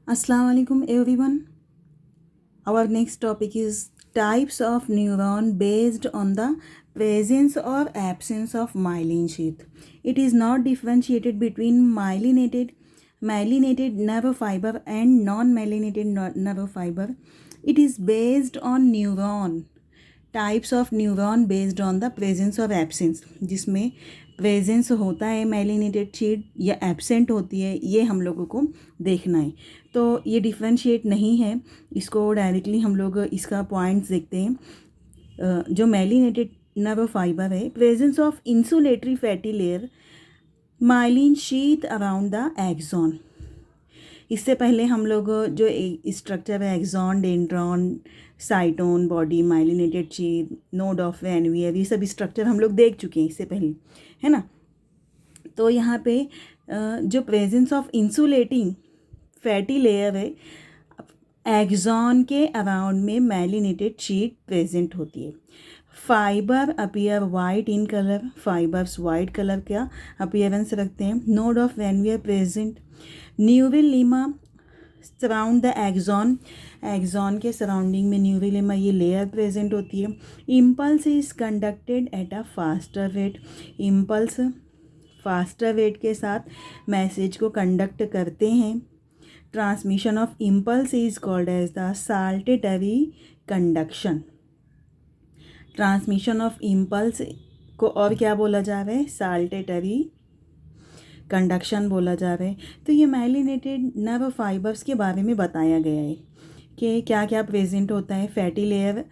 Assalamu alaikum everyone. Our next topic is types of neuron based on the presence or absence of myelin sheath. It is not differentiated between myelinated nerve fiber and non-myelinated nerve fiber. It is based on neuron types of neuron based on the presence और absence, जिसमें presence होता है myelinated sheet या absent होती है, ये हम लोगों को देखना है। तो ये डिफ्रेंशिएट नहीं है, इसको डायरेक्टली हम लोग इसका पॉइंट्स देखते हैं। जो माइलिनेटेड नर्व फाइबर है, presence of insulatory fatty layer myelin sheath around the axon. इससे पहले हम लोग जो स्ट्रक्चर है axon, dendron, cyton, body, myelinated sheath, node of Ranvier, ये सब स्ट्रक्चर हम लोग देख चुके हैं इससे पहले, है ना। तो यहाँ पे जो presence of insulating fatty layer है, एक्सॉन के अराउंड में माइलिनेटेड शीट प्रेजेंट होती है। Fibre appear white in colour, fibres white colour का अपीयरेंस रखते हैं। Node of Ranvier present. Neurilemma surround the axon, axon के सराउंडिंग में न्यूरिलिमा ये लेयर प्रेजेंट होती है। Impulse is conducted at a faster rate, impulse faster rate के साथ मैसेज को कंडक्ट करते हैं। Transmission of impulse is called as the saltatory conduction. Transmission of impulse को और क्या बोला जा रहा है? साल्टेटरी कंडक्शन बोला जा रहा है। तो ये माइलिनेटेड नर्व फाइबर्स के बारे में बताया गया है कि क्या क्या प्रेजेंट होता है। Fatty layer,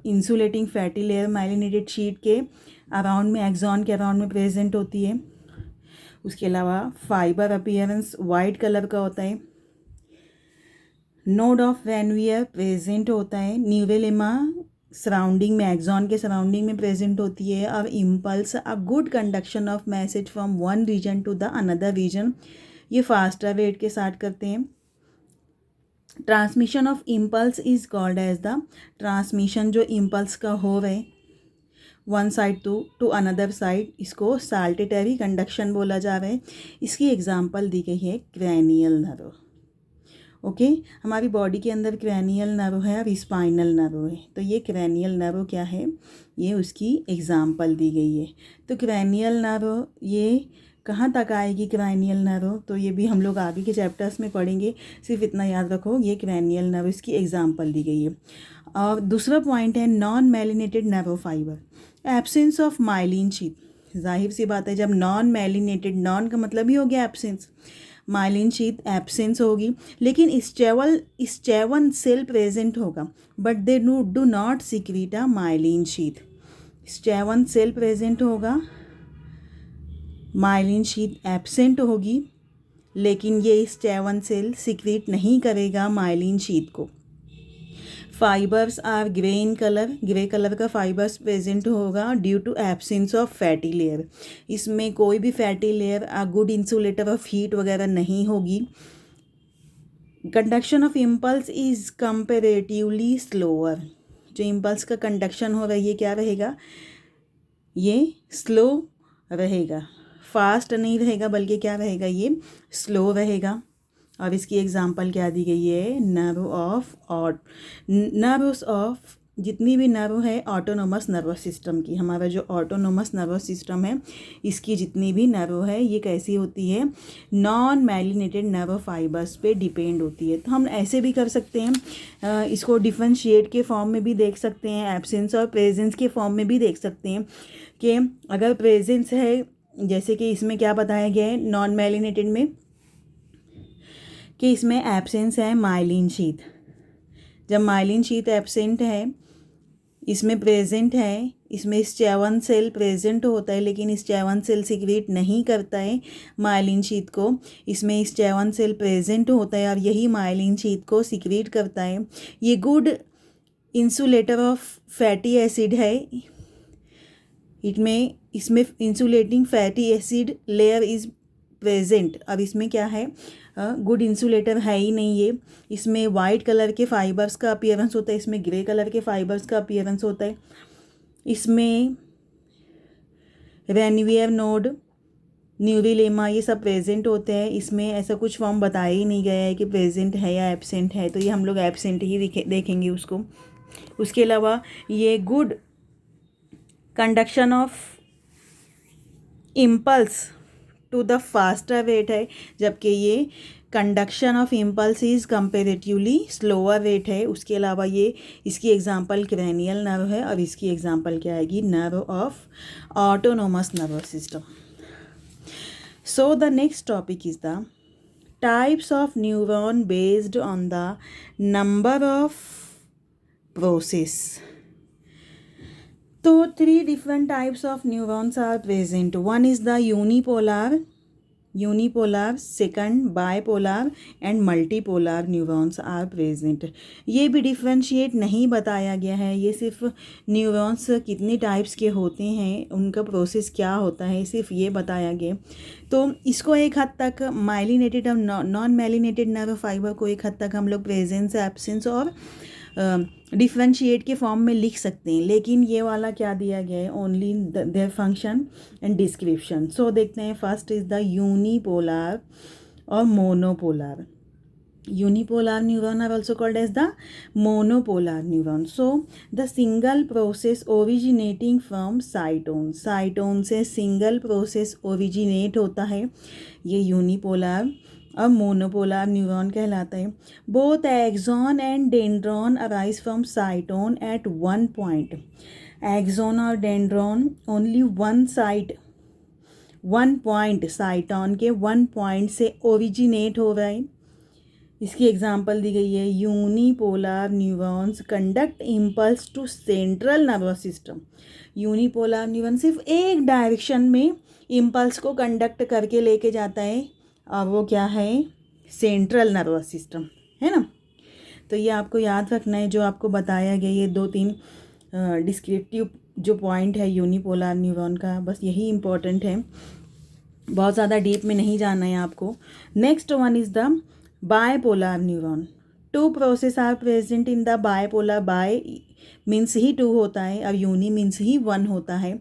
insulating fatty layer myelinated sheet के अराउंड में, एक्सॉन के अराउंड में प्रेजेंट होती है। उसके अलावा फाइबर अपीयरेंस वाइट कलर का होता है। नोड ऑफ वैनवियर प्रेजेंट होता है। न्यूरेलिमा सराउंडिंग में, एक्सॉन के सराउंडिंग में प्रेजेंट होती है। और impulse a good conduction of message from one region to the another region, ये फास्टर रेट के साथ करते हैं। Transmission of impulse is called as the, transmission जो इम्पल्स का हो रहे one side to another side, इसको साल्टेटरी कंडक्शन बोला जा रहा है। इसकी एग्जाम्पल दी गई है क्रैनियल नर्व। ओके, हमारी बॉडी के अंदर क्रैनियल नर्व है और स्पाइनल नर्व है। तो ये क्रैनियल नर्व क्या है, ये उसकी एग्जाम्पल दी गई है। तो क्रैनियल नर्व ये कहाँ तक आएगी क्रैनियल नर्व, तो ये भी हम लोग आगे के चैप्टर्स में पढ़ेंगे। सिर्फ इतना याद रखो, ये क्रैनियल नर्व, इसकी एग्जाम्पल दी गई है। और दूसरा पॉइंट है non myelinated nerve fibre, absence of myelin sheath. जाहिर सी बात है, जब नॉन मैलिनेटेड, नॉन का मतलब ही हो गया एब्सेंस, माइलिन शीथ एब्सेंस होगी, लेकिन स्टेवन सेल प्रेजेंट होगा, but they do not secrete a myelin sheath. Schwann cell present होगा, माइलिन शीथ एब्सेंट होगी, लेकिन ये स्टेवन सेल सिक्रीट नहीं करेगा माइलिन शीथ को। Fibres are grey in colour, grey colour का फाइबर्स प्रेजेंट होगा due to absence of fatty layer. इसमें कोई भी fatty layer good insulator of heat वगैरह नहीं होगी। Conduction of impulse is comparatively slower, जो इम्पल्स का कंडक्शन हो रहा है ये क्या रहेगा, ये स्लो रहेगा, फास्ट नहीं रहेगा, बल्कि क्या रहेगा, ये स्लो रहेगा। और इसकी एग्जांपल क्या दी गई है, नर्व्स ऑफ जितनी भी नर्व है ऑटोनोमस नर्वस सिस्टम की, हमारा जो ऑटोनोमस नर्वस सिस्टम है इसकी जितनी भी नर्व है ये कैसी होती है, नॉन मैलिनेटेड नर्व फाइबर्स पे डिपेंड होती है। तो हम ऐसे भी कर सकते हैं, इसको डिफरेंशिएट के फॉर्म में भी देख सकते हैं, एब्सेंस और प्रेजेंस के फॉर्म में भी देख सकते हैं कि अगर प्रेजेंस है, जैसे कि इसमें क्या बताया गया है नॉन मैलिनेटेड में, कि इसमें एब्सेंस है माइलिन शीथ। जब माइलिन शीथ एब्सेंट है, इसमें प्रेजेंट है, इसमें स्टेवन सेल प्रेजेंट होता है, लेकिन स्टेवन सेल सिक्रीट नहीं करता है माइलिन शीथ को। इसमें स्टेवन सेल प्रेजेंट होता है और यही माइलिन शीथ को सिक्रीट करता है। ये good insulator of fatty acid है, इसमें insulating fatty acid layer is present. अब इसमें क्या है, गुड इंसुलेटर है ही नहीं ये। इसमें वाइट कलर के फाइबर्स का अपीयरेंस होता है, इसमें ग्रे कलर के फाइबर्स का अपीयरेंस होता है। इसमें वैनवियर नोड न्यूरिलेमा, ये सब प्रेजेंट होते हैं। इसमें ऐसा कुछ फॉर्म बताया ही नहीं गया है कि प्रेजेंट है या एब्सेंट है, तो ये हम लोग एब्सेंट ही देखेंगे उसको। उसके अलावा ये good conduction of impulse to the faster rate है, जबकि ये conduction of impulse is comparatively slower rate है। उसके अलावा ये इसकी एग्जांपल क्रेनियल नर्व है और इसकी एग्जांपल क्या आएगी, nerve of autonomous nervous system. So the next topic is the types of neuron based on the number of process. तो 3 different types of neurons are present. One is the unipolar, second bipolar and multipolar neurons are present. ये भी differentiate नहीं बताया गया है, ये सिर्फ neurons कितने टाइप्स के होते हैं, उनका प्रोसेस क्या होता है, सिर्फ ये बताया गया। तो इसको एक हद तक माइलिनेटेड और नॉन माइलिनेटेड नर्व फाइबर को एक हद तक हम लोग प्रेजेंस, एब्सेंस और डिफ्रेंशिएट के फॉर्म में लिख सकते हैं, लेकिन ये वाला क्या दिया गया है, only their function and description. So देखते हैं, फर्स्ट इज द यूनिपोलर और monopolar. Unipolar neuron are also called as the monopolar neuron. So the single process originating from cytone से सिंगल प्रोसेस ओरिजिनेट होता है, ये यूनिपोलर और monopolar neuron कहलाता है। Both axon and dendron arise from cyton at one point. Axon और dendron only one point, cyton के one point से ओरिजिनेट हो रहा है। इसकी एग्जांपल दी गई है, unipolar neurons conduct impulse to central nervous system. Unipolar neuron सिर्फ एक डायरेक्शन में इम्पल्स को कंडक्ट करके लेके जाता है, और वो क्या है, सेंट्रल नर्वस सिस्टम, है ना। तो ये आपको याद रखना है, जो आपको बताया गया, ये 2-3 डिस्क्रिप्टिव जो पॉइंट है यूनिपोलर न्यूरॉन का, बस यही इम्पोर्टेंट है, बहुत ज़्यादा डीप में नहीं जाना है आपको। Next one is the bipolar neuron. 2 process are present in the bipolar. Bi means he 2 होता है और यूनी मीन्स ही 1 होता है।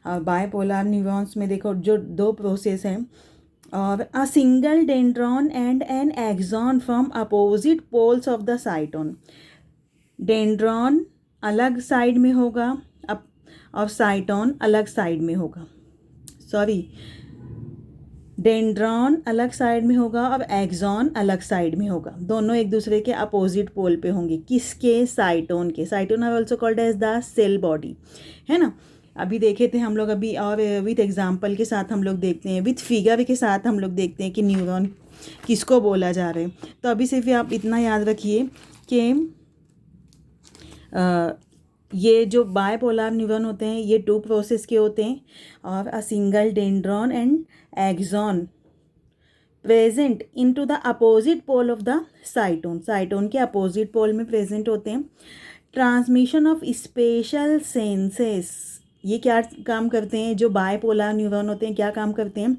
और बायपोलर न्यूरॉन्स में देखो जो 2 प्रोसेस हैं, और a single dendron and an axon from opposite poles of the cyton. Dendron अलग साइड में होगा और साइटोन अलग साइड में होगा, डेंड्रॉन अलग साइड में होगा और एक्सॉन अलग साइड में होगा, दोनों एक दूसरे के अपोजिट पोल पे होंगे। किसके, साइटोन के। Cyton are also called as the cell body, है ना। अभी देखे थे हम लोग अभी, और विथ एग्जांपल के साथ हम लोग देखते हैं, विथ फिगर के साथ हम लोग देखते हैं कि न्यूरॉन किसको बोला जा रहा है। तो अभी सिर्फ आप इतना याद रखिए कि ये जो बायपोलर न्यूरॉन होते हैं ये 2 प्रोसेस के होते हैं, और a single dendron and axon present into the opposite pole of the cyton. Cyton के अपोजिट पोल में प्रेजेंट होते हैं। ट्रांसमिशन ऑफ स्पेशल सेंसेस, ये क्या काम करते हैं, जो बायपोलर न्यूरॉन होते हैं क्या काम करते हैं,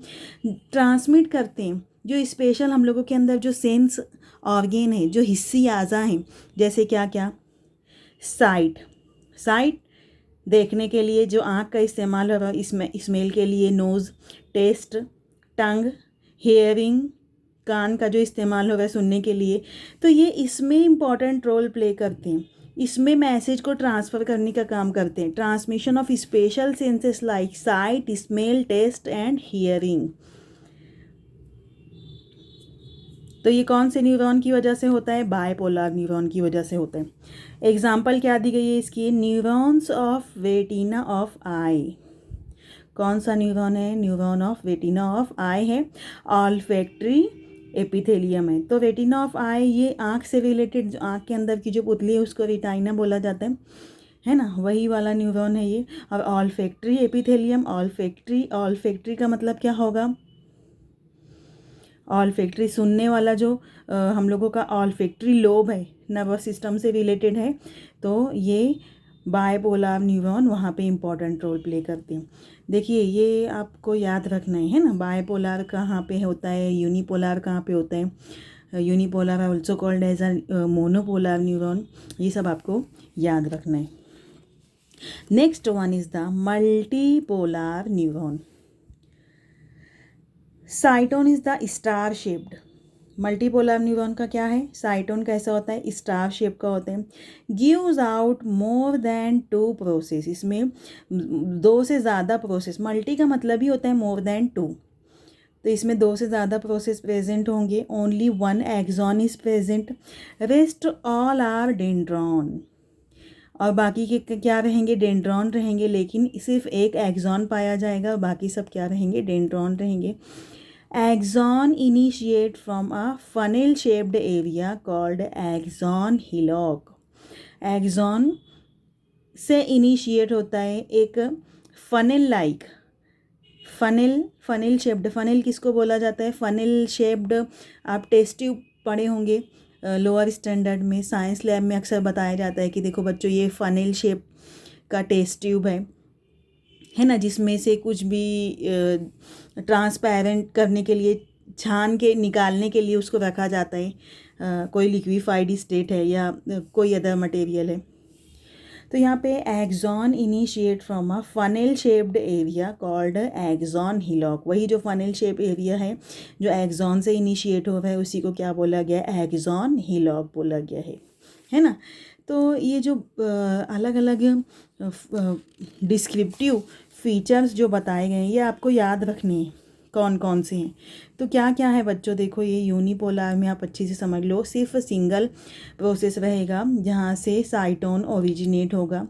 ट्रांसमिट करते हैं जो स्पेशल हम लोगों के अंदर जो सेंस ऑर्गेन है, जो हिस्सी आज़ा हैं, जैसे क्या क्या, साइट देखने के लिए जो आँख का इस्तेमाल हो रहा है, इसमें स्मेल के लिए नोज़, टेस्ट टंग, हेयरिंग कान का जो इस्तेमाल हो रहा है सुनने के लिए, तो ये इसमें इम्पॉर्टेंट रोल प्ले करते हैं, इसमें मैसेज को ट्रांसफ़र करने का काम करते हैं। Transmission of special senses like sight, smell, taste and hearing. तो ये कौन से न्यूरॉन की वजह से होता है, बायपोलर न्यूरॉन की वजह से होता है। एग्जाम्पल क्या दी गई है इसकी, न्यूरॉन्स ऑफ रेटिना ऑफ आई। कौन सा न्यूरॉन है, न्यूरॉन ऑफ रेटिना ऑफ आई है, ऑल्फैक्टरी एपिथेलियम है। तो रेटिना ऑफ आई ये आँख से रिलेटेड, जो आँख के अंदर की जो पुतली है उसको रेटिना बोला जाता है ना, वही वाला न्यूरॉन है ये। और ऑल्फैक्टरी एपिथेलियम, ऑल्फैक्टरी का मतलब क्या होगा, ऑल्फैक्टरी सुनने वाला जो हम लोगों का ऑल्फैक्टरी लोब है, नर्वस सिस्टम से रिलेटेड है, तो ये बायपोलर न्यूरॉन वहाँ पे इम्पॉर्टेंट रोल प्ले करते हैं। देखिए ये आपको याद रखना है ना, बायपोलर कहाँ पे होता है, यूनिपोलर कहाँ पे होता है, unipolar also called as a monopolar neuron, ये सब आपको याद रखना है। Next one is the multipolar neuron. Cyton is the star shaped. Multipolar neuron का क्या है, साइटोन कैसा होता है, स्टार शेप का होता है। Gives out more than 2 process, इसमें 2 से ज़्यादा प्रोसेस, मल्टी का मतलब ही होता है मोर देन 2, तो इसमें 2 से ज़्यादा प्रोसेस प्रेजेंट होंगे। Only 1 axon is present, rest all are dendron, और बाकी के क्या रहेंगे, डेंड्रॉन रहेंगे, लेकिन सिर्फ एक एक्सॉन पाया जाएगा, बाकी सब क्या रहेंगे, डेंड्रॉन रहेंगे। Axon initiate from a funnel shaped area called axon hillock. Axon से इनिशिएट होता है एक funnel like, funnel shaped, funnel किसको बोला जाता है, फनेल शेप्ड, आप टेस्ट ट्यूब पढ़े होंगे लोअर स्टैंडर्ड में, साइंस लैब में अक्सर बताया जाता है कि देखो बच्चों ये फनेल शेप का टेस्ट ट्यूब है ना, जिसमें से कुछ भी ट्रांसपेरेंट करने के लिए, छान के निकालने के लिए उसको रखा जाता है, कोई लिक्विफाइड स्टेट है या कोई अदर मटेरियल है। तो यहाँ पे axon initiate from a funnel shaped area called axon hillock, वही जो फनेल शेप एरिया है जो एक्सॉन से इनिशिएट हो रहा है उसी को क्या बोला गया, एक्सॉन हिलॉक बोला गया है ना। तो ये जो अलग अलग डिस्क्रिप्टिव फीचर्स जो बताए गए हैं ये आपको याद रखने हैं कौन कौन से हैं। तो क्या क्या है बच्चों, देखो ये यूनिपोलर में आप अच्छे से समझ लो, सिर्फ सिंगल प्रोसेस रहेगा जहाँ से साइटोन ओरिजिनेट होगा,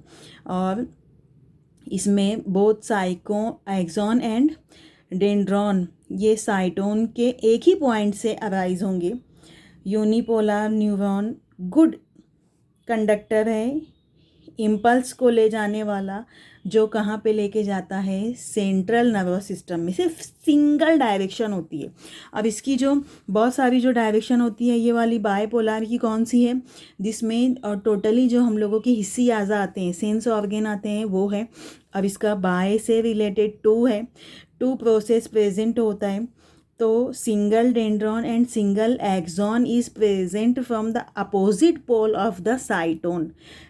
और इसमें बोथ साइको एक्सॉन एंड डेंड्रॉन ये साइटोन के एक ही पॉइंट से अराइज होंगे। यूनिपोलर न्यूरॉन गुड कंडक्टर है, इम्पल्स को ले जाने वाला, जो कहाँ पे लेके जाता है, सेंट्रल नर्वस सिस्टम में, सिर्फ सिंगल डायरेक्शन होती है। अब इसकी जो बहुत सारी जो डायरेक्शन होती है, ये वाली बायपोलर की कौन सी है, जिसमें और टोटली जो हम लोगों के हिस्सी आज़ा आते हैं, सेंस ऑर्गन आते हैं, वो है। अब इसका बाय से रिलेटेड 2 है, 2 प्रोसेस प्रेजेंट होता है। तो single dendron and single axon is present from the opposite pole of the cyton.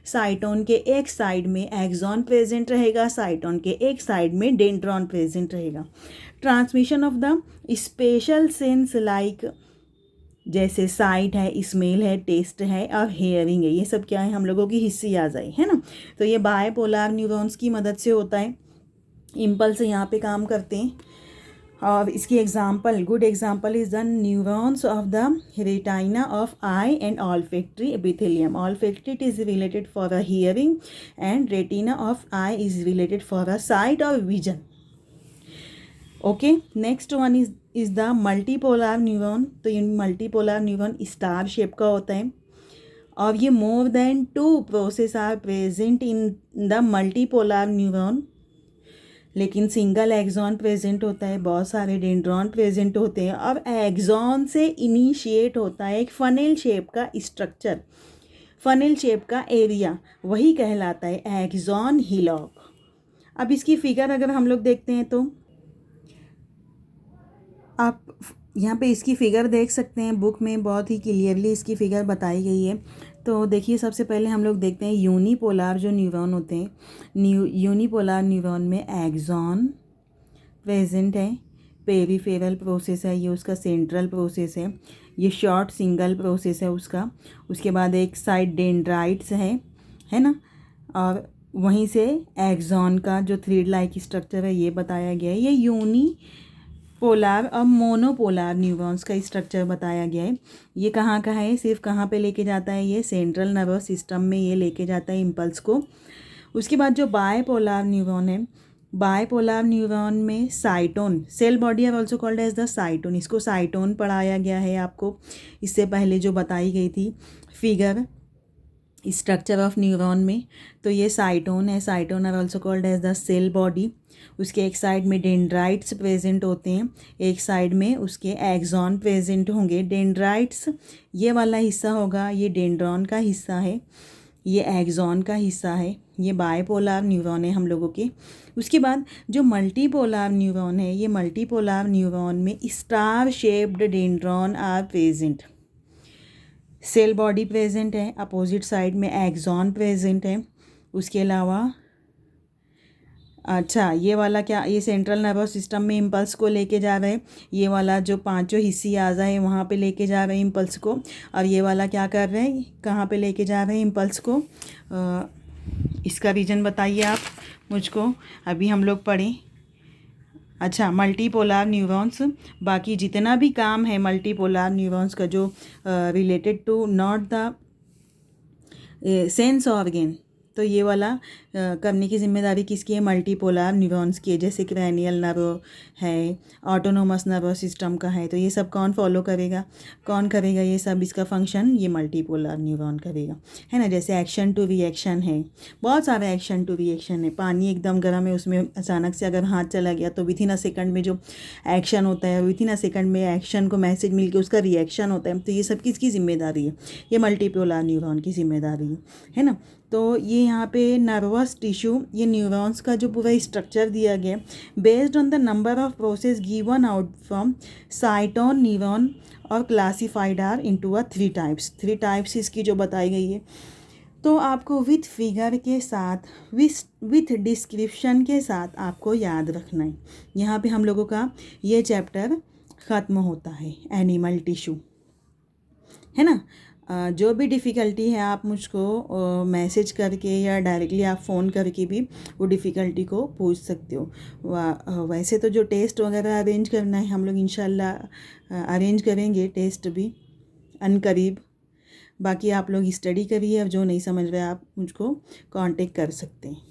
Cyton के एक साइड में एक्सॉन प्रेजेंट रहेगा, साइटोन के एक साइड में डेंड्रॉन प्रेजेंट रहेगा। Transmission of the special sense like जैसे साइट है, स्मेल है, टेस्ट है और हेयरिंग है, ये सब क्या है, हम लोगों की हिस्सी आ जाए, है ना। तो ये बायपोलर न्यूरॉन्स की मदद से होता है, इम्पल्स यहाँ पे काम करते हैं। और इसकी example, good example is the neurons of the retina of eye and olfactory epithelium. Olfactory is related for a hearing and retina of eye is related for a sight और vision. Okay, next one is the multipolar neuron. तो ये multipolar neuron star shape का होता है, और ये more than 2 process are present in the multipolar neuron, लेकिन single axon present होता है, बहुत सारे डेंड्रॉन प्रेजेंट होते हैं, और एक्सॉन से इनिशिएट होता है एक फनेल शेप का स्ट्रक्चर, फनेल शेप का एरिया, वही कहलाता है एक्सॉन हिलॉक। अब इसकी फिगर अगर हम लोग देखते हैं तो आप यहाँ पे इसकी फ़िगर देख सकते हैं, बुक में बहुत ही क्लियरली इसकी फ़िगर बताई गई है। तो देखिए, सबसे पहले हम लोग देखते हैं यूनिपोलर जो न्यूरॉन होते हैं, यूनिपोलर न्यूरॉन में एक्सॉन प्रेजेंट है, पेरिफेरल प्रोसेस है, ये उसका सेंट्रल प्रोसेस है, ये शॉर्ट सिंगल प्रोसेस है उसका। उसके बाद एक साइड डेंड्राइट्स है ना, और वहीं से एक्सॉन का जो थ्रेड लाइक स्ट्रक्चर है ये बताया गया है। ये यूनिपोलर और मोनोपोलर न्यूरॉन्स का स्ट्रक्चर बताया गया है। ये कहाँ का है, सिर्फ कहाँ पे लेके जाता है, ये सेंट्रल नर्वस सिस्टम में ये लेके जाता है इम्पल्स को। उसके बाद जो बायपोलर न्यूरॉन है, बायपोलर न्यूरॉन में cyton, cell body are also called as the cyton, इसको साइटोन पढ़ाया गया है आपको इससे पहले जो बताई गई थी फिगर स्ट्रक्चर ऑफ न्यूरॉन में। तो ये साइटोन है, cyton are also called as the cell body. उसके एक साइड में डेंड्राइट्स प्रेजेंट होते हैं, एक साइड में उसके एक्सॉन प्रेजेंट होंगे। डेंड्राइट्स ये वाला हिस्सा होगा, ये डेंड्रॉन का हिस्सा है, ये एक्सॉन का हिस्सा है, ये बायपोलर न्यूरॉन है हम लोगों के। उसके बाद जो मल्टीपोलर न्यूरॉन है, ये मल्टीपोलर न्यूरॉन में star shaped dendron are present, cell body present है, अपोजिट साइड में एक्सॉन प्रेजेंट है। उसके अलावा अच्छा, ये वाला क्या, ये सेंट्रल नर्वस सिस्टम में इम्पल्स को लेके जा रहे हैं। ये वाला जो पांचों हिस्सी आज़ा है वहाँ पे लेके जा रहे हैं इम्पल्स को। और ये वाला क्या कर रहे हैं, कहाँ पे लेके जा रहे हैं इम्पल्स को। इसका रीजन बताइए आप मुझको, अभी हम लोग पढ़ें। अच्छा, मल्टीपोलार न्यूरॉन्स, बाकी जितना भी काम है मल्टीपोलार न्यूरॉन्स का जो related to not the sense organ, तो ये वाला करने की जिम्मेदारी किसकी है, मल्टीपोलार न्यूरॉन्स की है। जैसे क्रैनियल नर्व है, ऑटोनोमस नर्वस सिस्टम का है, तो ये सब कौन फॉलो करेगा, कौन करेगा ये सब, इसका फंक्शन ये मल्टीपोलार न्यूरॉन करेगा, है ना। जैसे एक्शन टू रिएक्शन है, बहुत सारे एक्शन टू रिएक्शन है। पानी एकदम गर्म है, उसमें अचानक से अगर हाथ चला गया तो विथिन अ सेकंड में जो एक्शन होता है, विथिन अ सेकंड में एक्शन को मैसेज मिल के उसका रिएक्शन होता है। तो ये सब किसकी जिम्मेदारी है, ये मल्टीपोलार न्यूरॉन की जिम्मेदारी है ना। तो ये यहाँ पे नर्वस टिश्यू, ये न्यूरॉन्स का जो पूरा स्ट्रक्चर दिया गया based on the number of process given out from cyton neuron और classified are into a 3 types. 3 types इसकी जो बताई गई है। तो आपको विथ फिगर के साथ, विथ डिस्क्रिप्शन के साथ आपको याद रखना है। यहाँ पे हम लोगों का ये चैप्टर ख़त्म होता है, एनिमल टिश्यू, है ना। जो भी डिफ़िकल्टी है आप मुझको मैसेज करके या डायरेक्टली आप फ़ोन करके भी वो डिफ़िकल्टी को पूछ सकते हो। वैसे तो जो टेस्ट वगैरह अरेंज करना है हम लोग इंशाल्लाह अरेंज करेंगे, टेस्ट भी अनकरीब। बाकी आप लोग स्टडी करिए, अब जो नहीं समझ रहे आप मुझको कांटेक्ट कर सकते हैं।